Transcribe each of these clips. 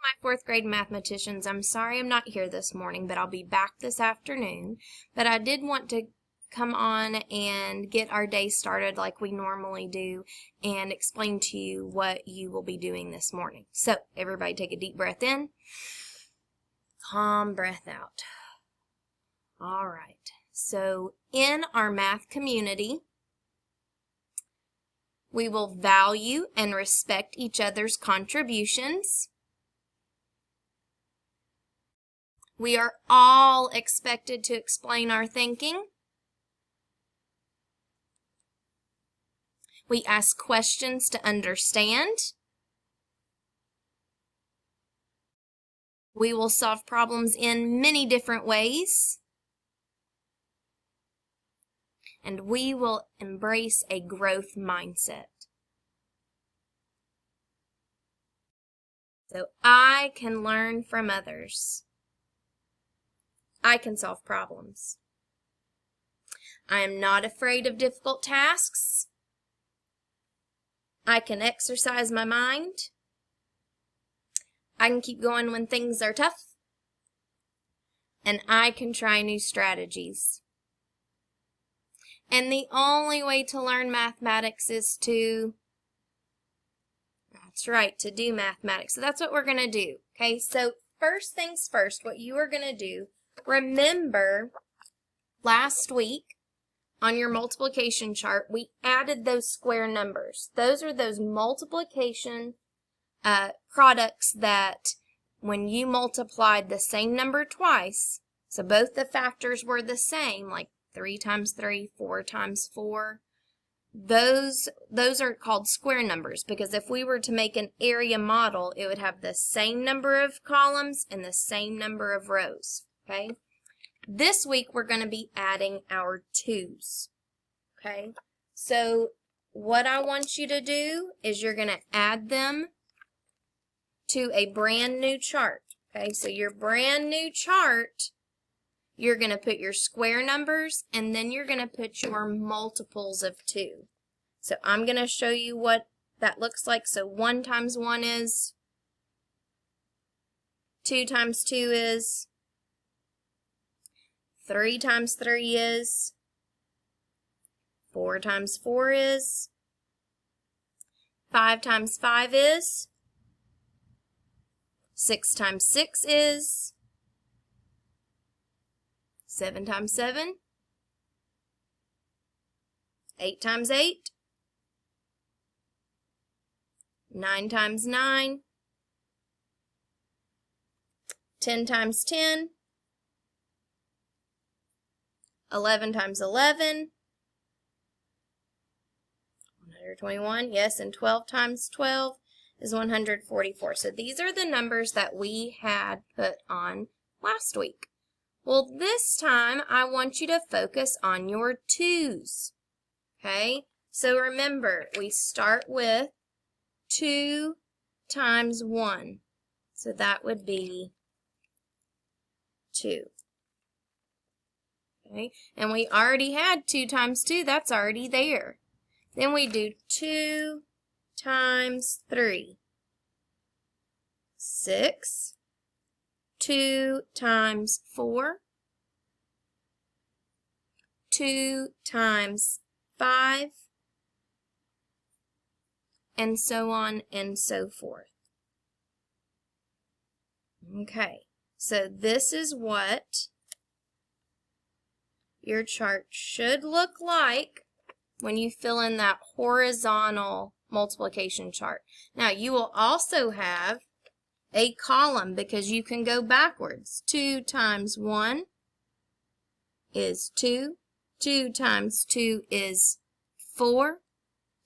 my fourth grade mathematicians. I'm sorry I'm not here this morning, but I'll be back this afternoon. But I did want to come on and get our day started like we normally do and explain to you what you will be doing this morning. So, everybody take a deep breath in, calm breath out. All right. So, in our math community, we will value and respect each other's contributions. We are all expected to explain our thinking. We ask questions to understand. We will solve problems in many different ways. And we will embrace a growth mindset. So I can learn from others. I can solve problems. I am not afraid of difficult tasks. I can exercise my mind. I can keep going when things are tough. And I can try new strategies. And the only way to learn mathematics is to do mathematics. So that's what we're going to do. Okay, so first things first, what you are going to do, remember last week on your multiplication chart, we added those square numbers. Those are those multiplication products that when you multiplied the same number twice, so both the factors were the same, like 3 times 3, 4 times 4, those are called square numbers, because if we were to make an area model, it would have the same number of columns and the same number of rows, okay? This week, we're going to be adding our 2's, okay? So what I want you to do is you're going to add them to a brand new chart, okay? So your brand new chart, you're going to put your square numbers, and then you're going to put your multiples of 2. So I'm going to show you what that looks like. So 1 times 1 is, 2 times 2 is, 3 times 3 is, 4 times 4 is, 5 times 5 is, 6 times 6 is, 7 times 7, 8 times 8, 9 times 9, 10 times 10, 11 times 11, 121, yes, and 12 times 12 is 144. So these are the numbers that we had put on last week. Well, this time I want you to focus on your 2's, okay? So remember, we start with 2 times 1. So that would be 2. Okay? And we already had 2 times 2. That's already there. Then we do 2 times 3. 6. 2 times 4. 2 times 5. And so on and so forth. Okay, so this is what your chart should look like when you fill in that horizontal multiplication chart. Now, you will also have a column because you can go backwards. 2 times 1 is 2. 2 times 2 is 4.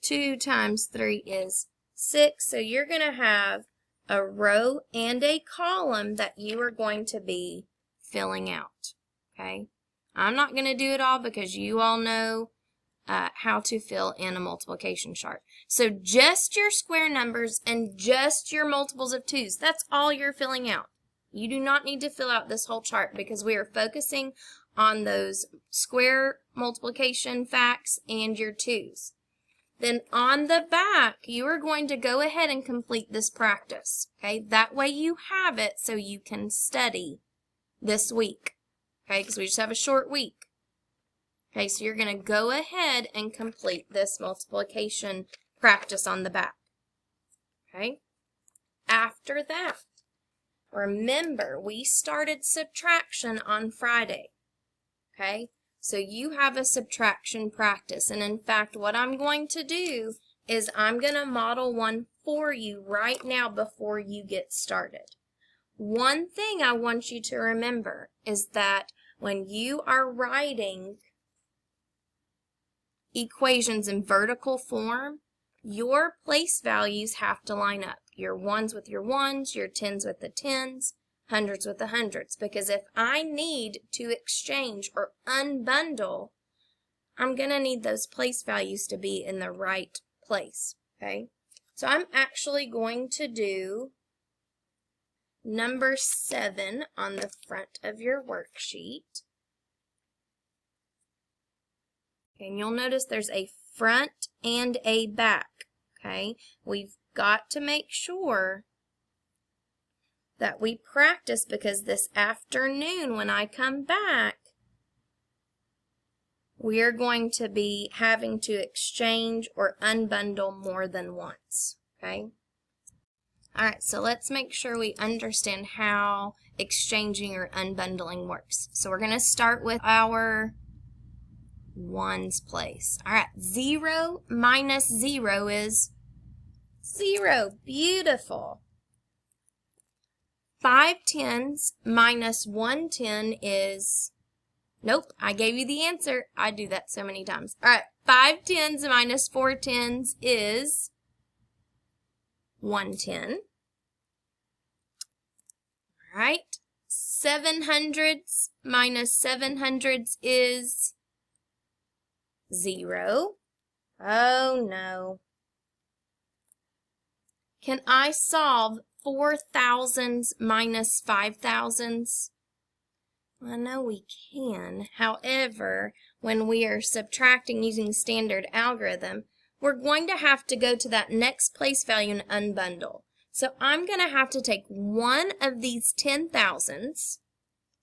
2 times 3 is 6. So you're going to have a row and a column that you are going to be filling out, okay? I'm not going to do it all because you all know how to fill in a multiplication chart. So just your square numbers and just your multiples of 2's, that's all you're filling out. You do not need to fill out this whole chart because we are focusing on those square multiplication facts and your 2's. Then on the back, you are going to go ahead and complete this practice. Okay, that way you have it so you can study this week. Okay, because we just have a short week. Okay, so you're going to go ahead and complete this multiplication practice on the back. Okay, after that, remember we started subtraction on Friday. Okay, so you have a subtraction practice, and in fact what I'm going to do is I'm going to model one for you right now before you get started. One thing I want you to remember is that when you are writing equations in vertical form, your place values have to line up. Your ones with your ones, your tens with the tens, hundreds with the hundreds. Because if I need to exchange or unbundle, I'm going to need those place values to be in the right place. Okay? So I'm actually going to do number 7 on the front of your worksheet. And you'll notice there's a front and a back. Okay? We've got to make sure that we practice, because this afternoon when I come back, we are going to be having to exchange or unbundle more than once. Okay? All right, so let's make sure we understand how exchanging or unbundling works. So we're going to start with our ones place. All right, 0 minus 0 is 0. Beautiful. 5 tens minus 1 10 is, nope, I gave you the answer. I do that so many times. All right, 5 tens minus 4 tens is 110. All right, 7 hundredths minus 7 hundredths is 0. Oh no. Can I solve 4 thousandths minus 5 thousandths? I know we can. However, when we are subtracting using standard algorithm, we're going to have to go to that next place value and unbundle. So I'm going to have to take one of these 10 thousandths.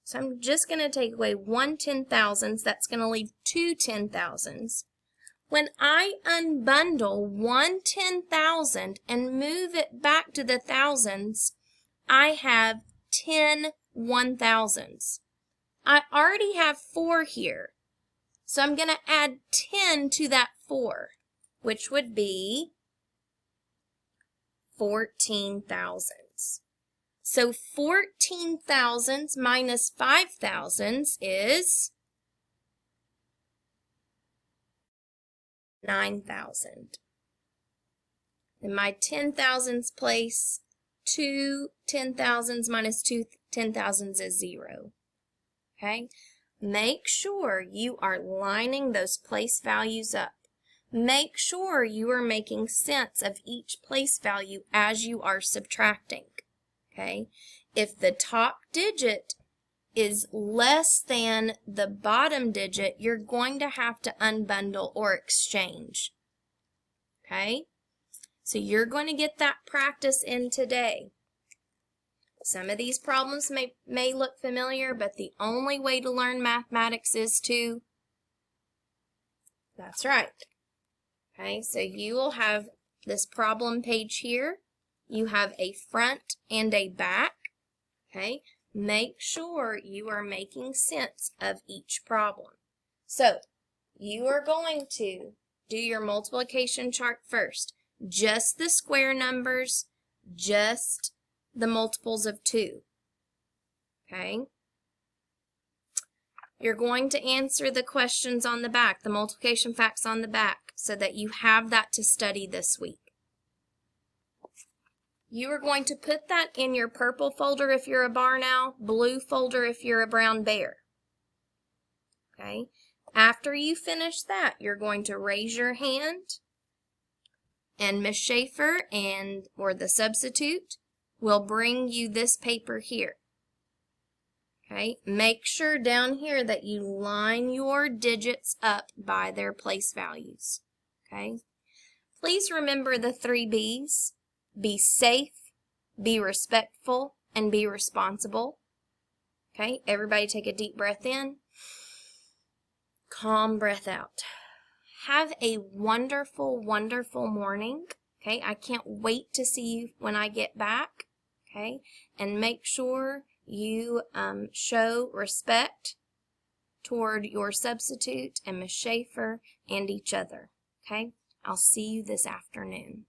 So I'm just going to take away 1 10 thousandths. That's going to leave 2 10 thousandths. When I unbundle 1 10,000 and move it back to the thousands, I have 10 1,000s. I already have 4 here, so I'm going to add 10 to that 4, which would be 14 thousandths. So 14 thousandths minus 5 thousandths is 9,000. In my 10 thousandths place, 2 10 thousandths minus 2 10 thousandths is 0. Okay? Make sure you are lining those place values up. Make sure you are making sense of each place value as you are subtracting. Okay? If the top digit is less than the bottom digit, you're going to have to unbundle or exchange. Okay? So you're going to get that practice in today. Some of these problems may look familiar, but the only way to learn mathematics is to, that's right. Okay, so you will have this problem page here. You have a front and a back. Okay, make sure you are making sense of each problem. So you are going to do your multiplication chart first. Just the square numbers, just the multiples of 2. Okay? You're going to answer the questions on the back, the multiplication facts on the back, so that you have that to study this week. You are going to put that in your purple folder if you're a barn owl, blue folder if you're a brown bear. Okay? After you finish that, you're going to raise your hand, and Miss Schaefer or the substitute will bring you this paper here. Okay, make sure down here that you line your digits up by their place values. Okay, Please remember the 3 B's. Be safe, be respectful, and be responsible. Okay, everybody take a deep breath in. Calm breath out. Have a wonderful, wonderful morning. Okay, I can't wait to see you when I get back. Okay, and make sure you show respect toward your substitute and Ms. Schaefer and each other. Okay, I'll see you this afternoon.